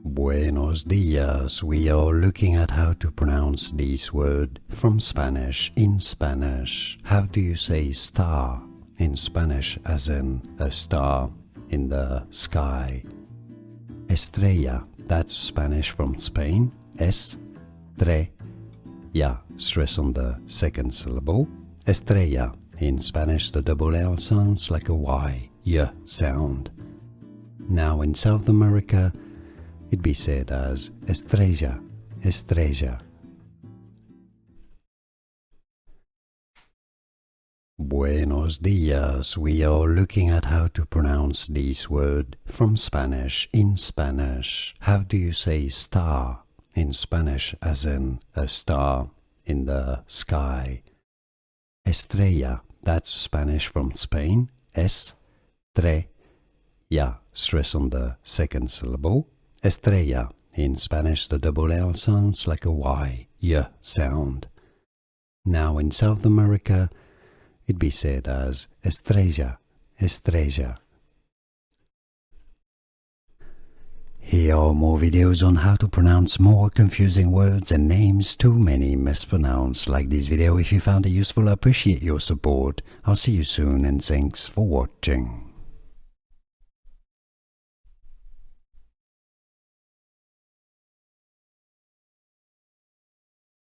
Buenos dias. We are looking at how to pronounce this word from Spanish in Spanish. How do you say star in Spanish, as in a star in the sky? Estrella, that's Spanish from Spain. Estrella, stress on the second syllable. Estrella. In Spanish, the double L sounds like a Y sound. Now in South America, it'd be said as estrella, estrella. Buenos dias. We are looking at how to pronounce this word from Spanish in Spanish. How do you say star in Spanish, as in a star in the sky? Estrella, that's Spanish from Spain. Estrella, stress on the second syllable. Estrella. In Spanish, the double L sounds like a Y sound. Now in South America, it'd be said as estrella, estrella. Here are more videos on how to pronounce more confusing words and names too many mispronounced. Like this video if you found it useful. I appreciate your support. I'll see you soon and thanks for watching.